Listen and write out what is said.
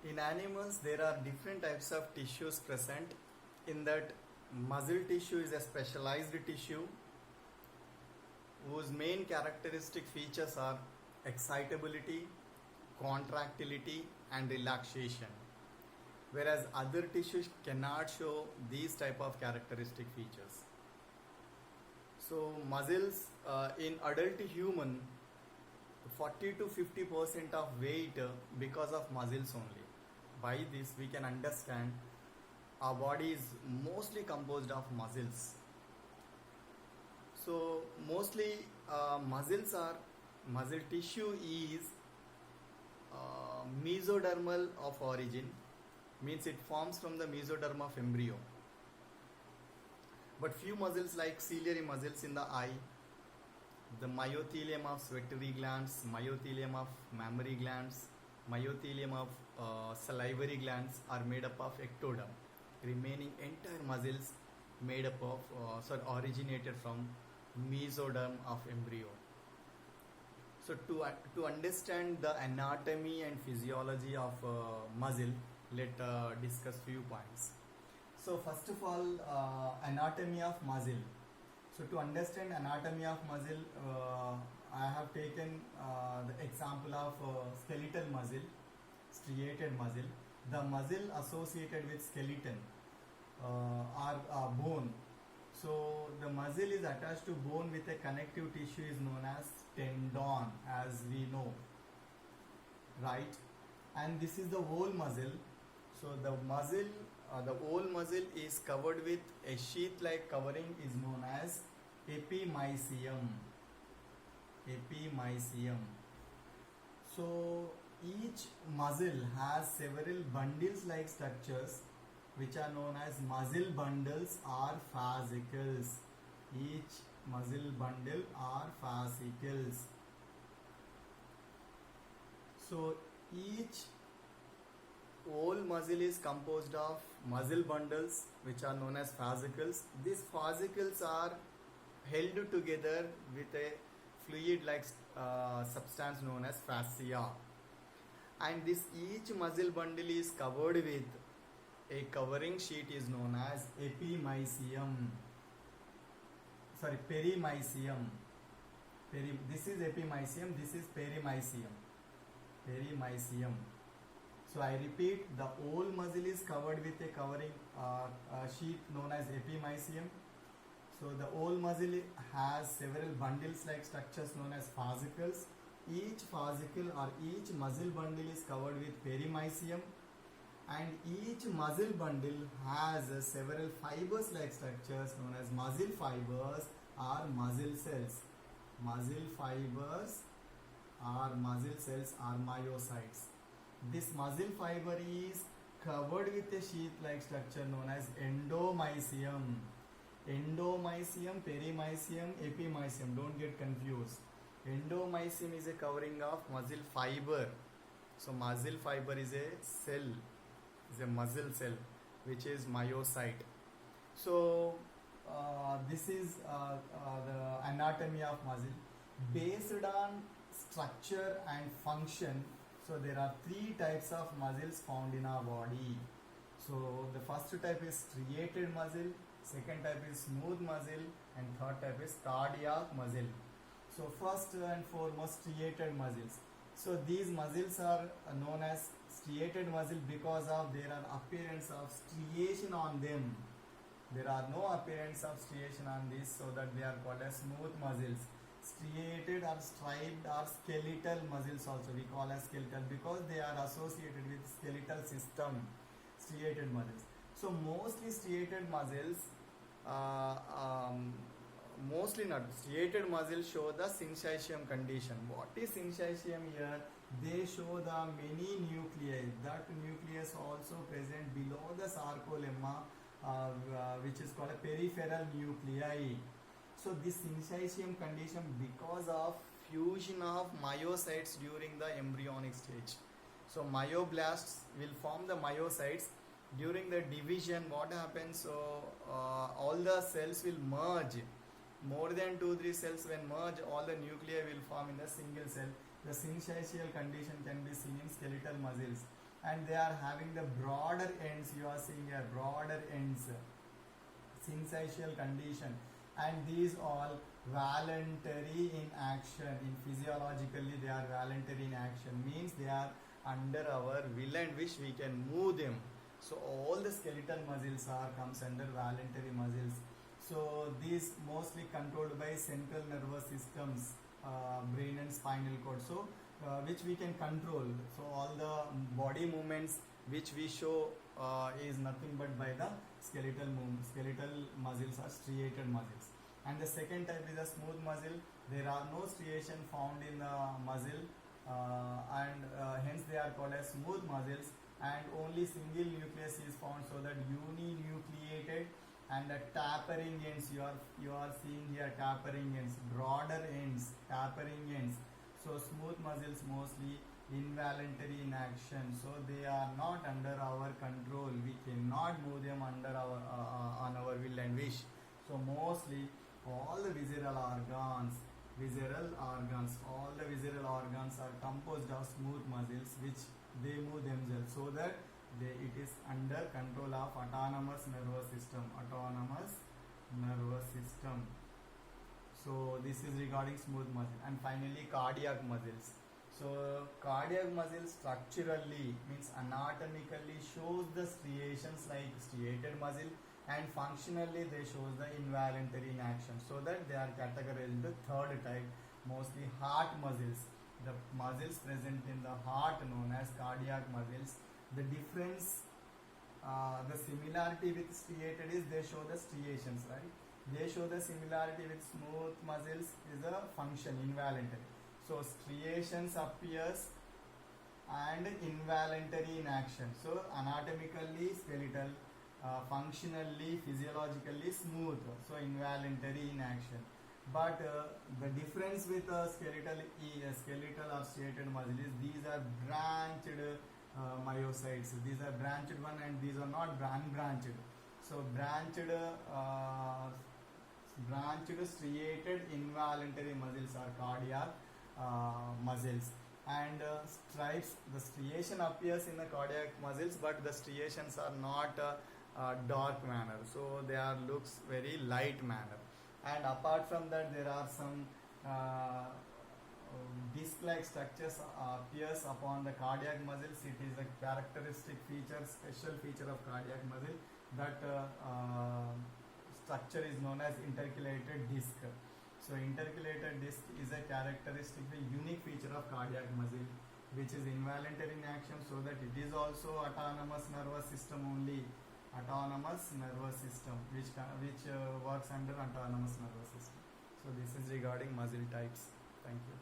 In animals, there are different types of tissues present. In that, muscle tissue is a specialized tissue whose main characteristic features are excitability, contractility, and relaxation. Whereas other tissues cannot show these type of characteristic features. So muscles in adult human, 40 to 50% of weight because of muscles only. By this we can understand our body is mostly composed of muscles. So mostly muscle tissue is mesodermal of origin, means it forms from the mesoderm of embryo. But few muscles like ciliary muscles in the eye, the myothelium of sweaty glands, myothelium of mammary glands, myothelium of salivary glands are made up of ectoderm. Remaining entire muscles made up of originated from mesoderm of embryo. So to understand the anatomy and physiology of muscle, let discuss few points. So first of all, anatomy of muscle. So to understand anatomy of muscle, I have taken the example of skeletal muscle, striated muscle. The muscle associated with skeleton are bone. So the muscle is attached to bone with a connective tissue is known as tendon, as we know, right? And this is the whole muscle. So the whole muscle is covered with a sheath-like covering is known as epimysium. Epimysium. So each muscle has several bundles-like structures which are known as muscle bundles or fascicles. Each muscle bundle are fascicles. So each whole muscle is composed of muscle bundles which are known as fascicles. These fascicles are held together with a fluid like substance known as fascia, and this each muscle bundle is covered with a covering sheet is known as perimysium. This is epimysium, this is perimysium. So I repeat, the whole muscle is covered with a covering sheet known as epimysium. So the whole muscle has several bundles like structures known as fascicles. Each fascicle or each muscle bundle is covered with perimysium, and each muscle bundle has several fibers like structures known as muscle fibers or muscle cells. Muscle fibers or muscle cells are myocytes. This muscle fiber is covered with a sheath-like structure known as endomysium. Endomysium, perimysium, epimysium. Don't get confused. Endomysium is a covering of muscle fiber. So muscle fiber is a cell, is a muscle cell which is myocyte. So this is the anatomy of muscle. Based on structure and function, so there are three types of muscles found in our body. So the first type is striated muscle, second type is smooth muscle, and third type is cardiac muscle. So first and foremost, striated muscles. So these muscles are known as striated muscle because of their appearance of striation on them. There are no appearance of striation on this, so that they are called as smooth muscles. Striated or striped or skeletal muscles also we call as skeletal because they are associated with skeletal system. Striated muscles. So mostly striated muscles, mostly not striated muscles show the syncytium condition. What is syncytium here? They show the many nuclei. That nucleus also present below the sarcolemma, which is called a peripheral nuclei. So this syncytium condition because of fusion of myocytes during the embryonic stage. So myoblasts will form the myocytes. During the division, what happens? So all the cells will merge. More than 2-3 cells when merge, all the nuclei will form in a single cell. The syncytial condition can be seen in skeletal muscles. and they are having the broader ends. You are seeing here broader ends, synesthesial condition, and these all voluntary in action. In physiologically they are voluntary in action, means they are under our will and wish we can move them. So all the skeletal muscles are comes under voluntary muscles. So these mostly controlled by central nervous systems, brain and spinal cord. So which we can control. So all the body movements which we show is nothing but by the skeletal muscles are striated muscles. And the second type is a smooth muscle. There are no striation found in the muscle, and hence they are called as smooth muscles, and only single nucleus is found, so that uninucleated, and the tapering ends, you are seeing here tapering ends, broader ends, tapering ends. So smooth muscles mostly involuntary in action, so they are not under our control. We cannot move them under our on our will and wish. So mostly all the visceral organs, all the visceral organs are composed of smooth muscles, which they move themselves, so that it is under control of autonomous nervous system. So this is regarding smooth muscle. And finally cardiac muscles. So cardiac muscles structurally, means anatomically, shows the striations like striated muscle, and functionally they shows the involuntary in action, so that they are categorized in the third type, mostly heart muscles. The muscles present in the heart known as cardiac muscles. The difference, the similarity with striated is they show the striations, right? They show the similarity with smooth muscles is a function, involuntary. So striations appears and involuntary in action. So anatomically skeletal, functionally, physiologically smooth, so involuntary in action. But the difference with skeletal or striated muscle is these are branched myocytes. These are branched one, and these are not unbranched. So branched striated involuntary muscles are cardiac muscles. And stripes, the striation appears in the cardiac muscles, but the striations are not dark manner, so they are looks very light manner. And apart from that, there are some disc-like structures appears upon the cardiac muscles. It is a characteristic feature, special feature of cardiac muscle, that structure is known as intercalated disc. So intercalated disc is a characteristic, a unique feature of cardiac muscle, which is involuntary in action, so that it is also autonomous nervous system only. Autonomous nervous system, which works under autonomous nervous system. So this is regarding muscle types. Thank you.